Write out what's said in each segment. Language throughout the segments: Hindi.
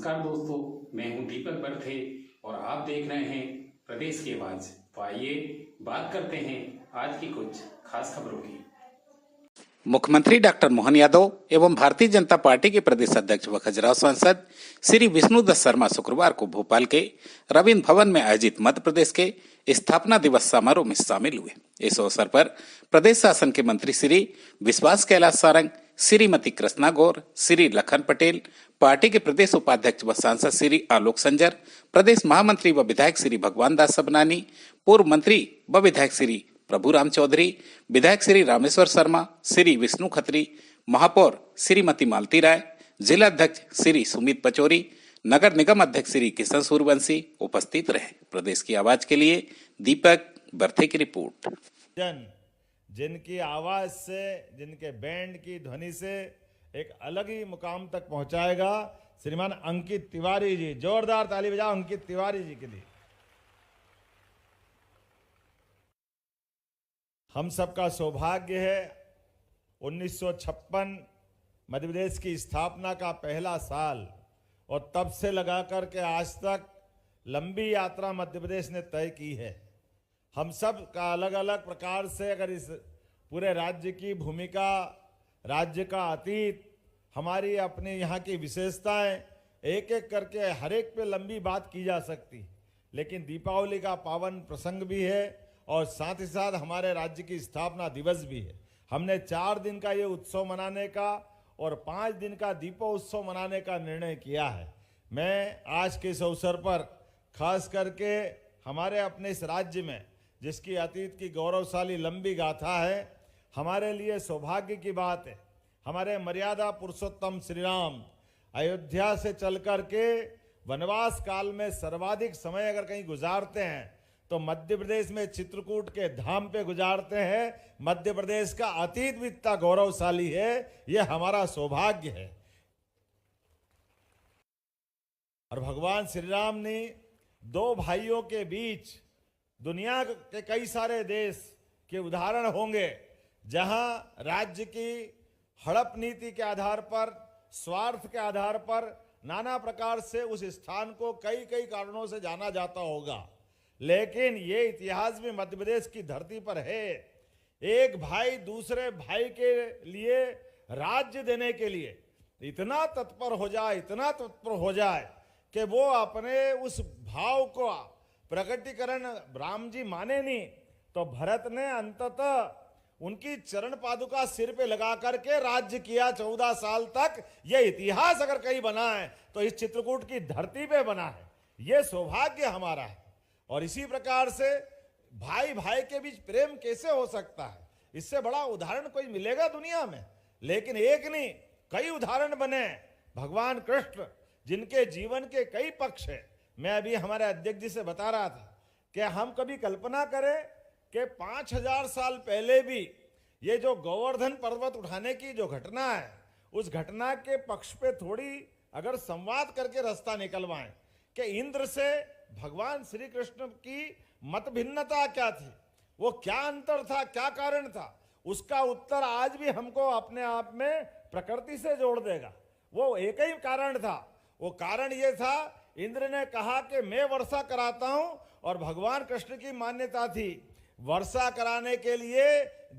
नमस्कार दोस्तों, मैं हूं दीपक बर्थे और आप देख रहे हैं प्रदेश की आवाज। तो आइए बात करते हैं आज की कुछ खास खबरों की। मुख्यमंत्री डॉक्टर मोहन यादव एवं भारतीय जनता पार्टी के प्रदेश अध्यक्ष व खजुराहो सांसद श्री विष्णुदत्त शर्मा शुक्रवार को भोपाल के रविन्द्र भवन में आयोजित मध्य प्रदेश के स्थापना दिवस समारोह में शामिल हुए। इस अवसर पर प्रदेश शासन के मंत्री श्री विश्वास कैलाश सारंग, श्रीमती कृष्णा गौर, श्री लखन पटेल, पार्टी के प्रदेश उपाध्यक्ष व सांसद श्री आलोक संजर, प्रदेश महामंत्री व विधायक श्री भगवान दास सबनानी, पूर्व मंत्री व विधायक श्री प्रभुराम चौधरी, विधायक श्री रामेश्वर शर्मा, श्री विष्णु खत्री, महापौर श्रीमती मालती राय, जिला अध्यक्ष श्री सुमित पचौरी, नगर निगम अध्यक्ष श्री किशन सूर्यवंशी उपस्थित रहे। प्रदेश की आवाज के लिए दीपक बर्थे की रिपोर्ट। जिनकी आवाज से, जिनके बैंड की ध्वनि से एक अलग ही मुकाम तक पहुंचाएगा श्रीमान अंकित तिवारी जी। जोरदार ताली बजाओ अंकित तिवारी जी के लिए। हम सबका सौभाग्य है 1956 मध्य प्रदेश की स्थापना का पहला साल और तब से लगा कर के आज तक लंबी यात्रा मध्य प्रदेश ने तय की है। हम सब का अलग अलग प्रकार से अगर इस पूरे राज्य की भूमिका, राज्य का अतीत, हमारी अपने यहाँ की विशेषताएं एक एक करके हर एक पे लंबी बात की जा सकती, लेकिन दीपावली का पावन प्रसंग भी है और साथ ही साथ हमारे राज्य की स्थापना दिवस भी है। हमने 4 दिन का ये उत्सव मनाने का और 5 दिन का दीपोत्सव मनाने का निर्णय किया है। मैं आज के इस अवसर पर खास करके हमारे अपने इस राज्य में जिसकी अतीत की गौरवशाली लंबी गाथा है, हमारे लिए सौभाग्य की बात है। हमारे मर्यादा पुरुषोत्तम श्री राम अयोध्या से चल कर के वनवास काल में सर्वाधिक समय अगर कहीं गुजारते हैं तो मध्य प्रदेश में चित्रकूट के धाम पे गुजारते हैं। मध्य प्रदेश का अतीत भी इतना गौरवशाली है, यह हमारा सौभाग्य है। और भगवान श्री राम ने 2 भाइयों के बीच दुनिया के कई सारे देश के उदाहरण होंगे जहां राज्य की हड़प नीति के आधार पर, स्वार्थ के आधार पर नाना प्रकार से उस स्थान को कई कई कारणों से जाना जाता होगा, लेकिन ये इतिहास भी मध्य प्रदेश की धरती पर है। एक भाई दूसरे भाई के लिए राज्य देने के लिए इतना तत्पर हो जाए कि वो अपने उस भाव को प्रकटीकरण राम जी माने नहीं तो भरत ने अंततः उनकी चरण पादुका सिर पे लगा करके राज्य किया 14 साल तक। ये इतिहास अगर कहीं बना है तो इस चित्रकूट की धरती पे बना है। ये सौभाग्य हमारा है। और इसी प्रकार से भाई भाई के बीच प्रेम कैसे हो सकता है, इससे बड़ा उदाहरण कोई मिलेगा दुनिया में? लेकिन एक नहीं, कई उदाहरण बने। भगवान कृष्ण जिनके जीवन के कई पक्ष है। मैं अभी हमारे अध्यक्ष जी से बता रहा था कि हम कभी कल्पना करें कि 5000 साल पहले भी ये जो गोवर्धन पर्वत उठाने की जो घटना है, उस घटना के पक्ष पे थोड़ी अगर संवाद करके रास्ता निकलवाएं कि इंद्र से भगवान श्री कृष्ण की मत भिन्नता क्या थी, वो क्या अंतर था, क्या कारण था, उसका उत्तर आज भी हमको अपने आप में प्रकृति से जोड़ देगा। वो एक ही कारण था। वो कारण ये था, इंद्र ने कहा कि मैं वर्षा कराता हूं और भगवान कृष्ण की मान्यता थी वर्षा कराने के लिए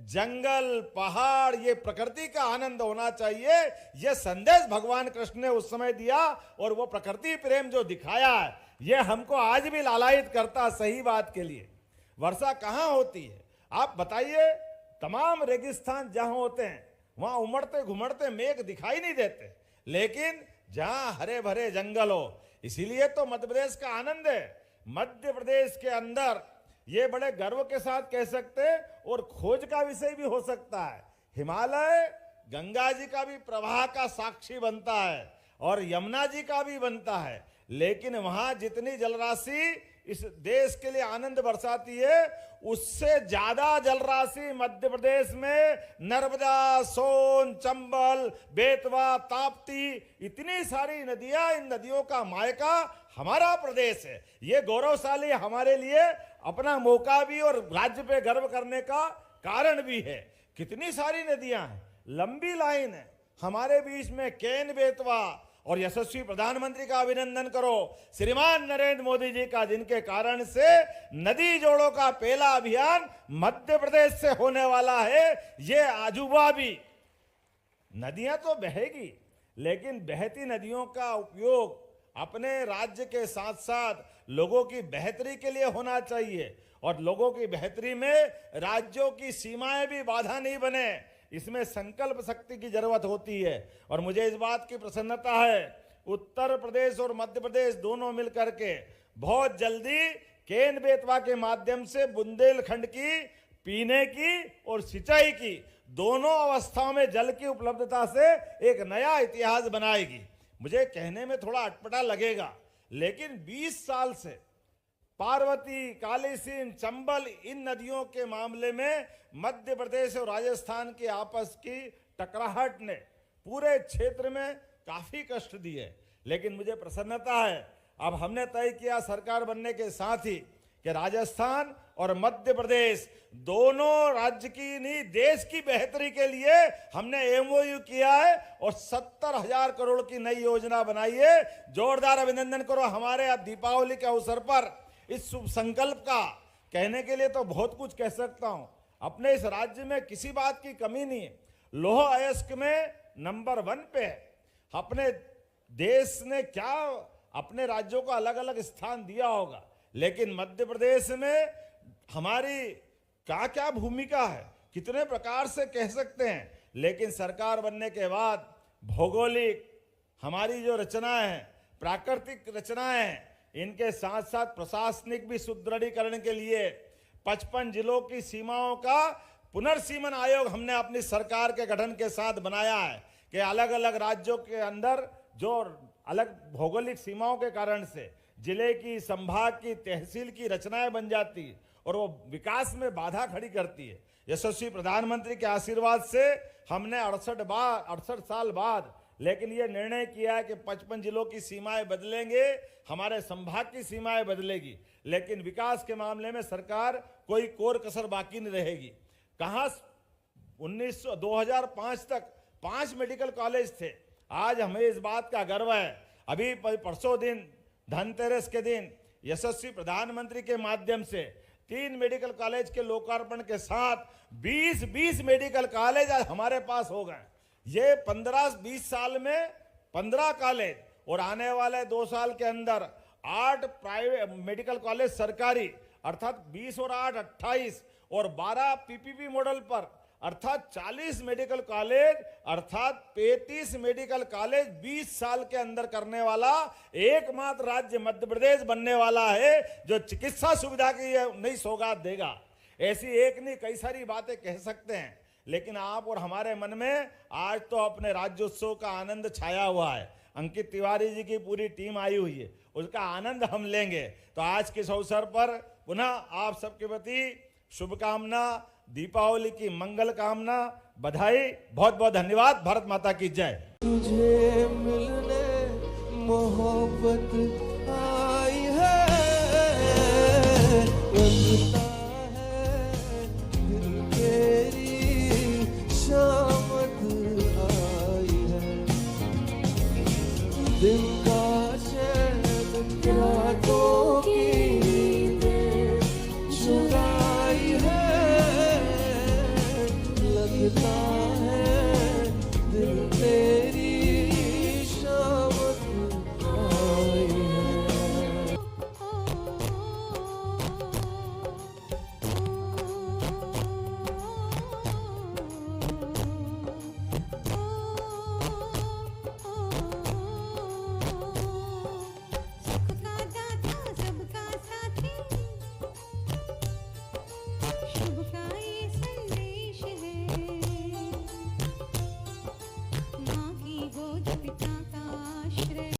जंगल, पहाड़, ये प्रकृति का आनंद होना चाहिए। यह संदेश भगवान कृष्ण ने उस समय दिया और वो प्रकृति प्रेम जो दिखाया है, ये हमको आज भी लालायित करता सही बात के लिए। वर्षा कहाँ होती है आप बताइए? तमाम रेगिस्तान जहां होते हैं वहां उमड़ते घुमड़ते मेघ दिखाई नहीं देते, लेकिन जहां हरे भरे जंगल हो, इसीलिए तो मध्य प्रदेश का आनंद है। मध्य प्रदेश के अंदर ये बड़े गर्व के साथ कह सकते हैं और खोज का विषय भी हो सकता है। हिमालय गंगा जी का भी प्रवाह का साक्षी बनता है और यमुना जी का भी बनता है, लेकिन वहां जितनी जलराशि इस देश के लिए आनंद बरसाती है, उससे ज्यादा जलराशि मध्य प्रदेश में नर्मदा, सोन, चंबल, बेतवा, ताप्ती, इतनी सारी नदियां, इन नदियों का मायका हमारा प्रदेश है। ये गौरवशाली हमारे लिए अपना मौका भी और राज्य पे गर्व करने का कारण भी है। कितनी सारी नदियां हैं, लंबी लाइन है हमारे बीच में। केन बेतवा और यशस्वी प्रधानमंत्री का अभिनंदन करो, श्रीमान नरेंद्र मोदी जी का, जिनके कारण से नदी जोड़ो का पहला अभियान मध्य प्रदेश से होने वाला है। ये अजूबा भी, नदियां तो बहेगी, लेकिन बहती नदियों का उपयोग अपने राज्य के साथ साथ लोगों की बेहतरी के लिए होना चाहिए, और लोगों की बेहतरी में राज्यों की सीमाएं भी बाधा नहीं बने, इसमें संकल्प शक्ति की जरूरत होती है। और मुझे इस बात की प्रसन्नता है, उत्तर प्रदेश और मध्य प्रदेश दोनों मिलकर के बहुत जल्दी केन बेतवा के माध्यम से बुंदेलखंड की पीने की और सिंचाई की दोनों अवस्थाओं में जल की उपलब्धता से एक नया इतिहास बनाएगी। मुझे कहने में थोड़ा अटपटा लगेगा, लेकिन 20 साल से पार्वती, कालीसिंध, चंबल, इन नदियों के मामले में मध्य प्रदेश और राजस्थान की आपस की टकराहट ने पूरे क्षेत्र में काफी कष्ट दिए। लेकिन मुझे प्रसन्नता है, अब हमने तय किया सरकार बनने के साथ ही कि राजस्थान और मध्य प्रदेश दोनों राज्य की नहीं, देश की बेहतरी के लिए हमने एमओयू किया है और 70,000 करोड़ की नई योजना बनाई है। जोरदार अभिनंदन करो हमारे। अब दीपावली के अवसर पर इस शुभ संकल्प का कहने के लिए तो बहुत कुछ कह सकता हूं। अपने इस राज्य में किसी बात की कमी नहीं है, लौह अयस्क में नंबर 1 पे है। अपने देश ने क्या अपने राज्यों को अलग अलग स्थान दिया होगा, लेकिन मध्य प्रदेश में हमारी क्या क्या भूमिका है, कितने प्रकार से कह सकते हैं। लेकिन सरकार बनने के बाद भौगोलिक हमारी जो रचनाएं हैं, प्राकृतिक रचनाएं हैं, इनके साथ साथ प्रशासनिक भी सुदृढ़ीकरण के लिए 55 जिलों की सीमाओं का पुनर्सीमन आयोग हमने अपनी सरकार के गठन के साथ बनाया है कि अलग अलग राज्यों के अंदर जो अलग भौगोलिक सीमाओं के कारण से जिले की, संभाग की, तहसील की रचनाएं बन जाती और वो विकास में बाधा खड़ी करती है। यशस्वी प्रधानमंत्री के आशीर्वाद से हमने 68 साल बाद लेकिन ये निर्णय किया है कि 55 जिलों की सीमाएं बदलेंगे, हमारे संभाग की सीमाएं बदलेगी, लेकिन विकास के मामले में सरकार कोई कोर कसर बाकी नहीं रहेगी। कहाँ 2005 तक 5 मेडिकल कॉलेज थे, आज हमें इस बात का गर्व है। अभी परसों दिन धनतेरस के दिन यशस्वी प्रधानमंत्री के माध्यम से 3 मेडिकल कॉलेज के लोकार्पण के साथ 20 मेडिकल कॉलेज आज हमारे पास हो गए। ये 15-20 साल में 15 कॉलेज और आने वाले 2 साल के अंदर 8 प्राइवेट मेडिकल कॉलेज सरकारी, अर्थात 20 और 8 28 और 12 पीपीपी मॉडल पर, अर्थात 40 मेडिकल कॉलेज, अर्थात 35 मेडिकल कॉलेज 20 साल के अंदर करने वाला एकमात्र राज्य मध्य प्रदेश बनने वाला है जो चिकित्सा सुविधा की नई सौगात देगा। ऐसी एक नहीं कई सारी बातें कह सकते हैं, लेकिन आप और हमारे मन में आज तो अपने राज्योत्सव का आनंद छाया हुआ है। अंकित तिवारी जी की पूरी टीम आई हुई है, उसका आनंद हम लेंगे। तो आज के इस अवसर पर पुनः आप सबके प्रति शुभकामना, दीपावली की मंगल कामना, बधाई, बहुत बहुत धन्यवाद। भारत माता की जय। तुझे मिलने मोहब्बत आई है।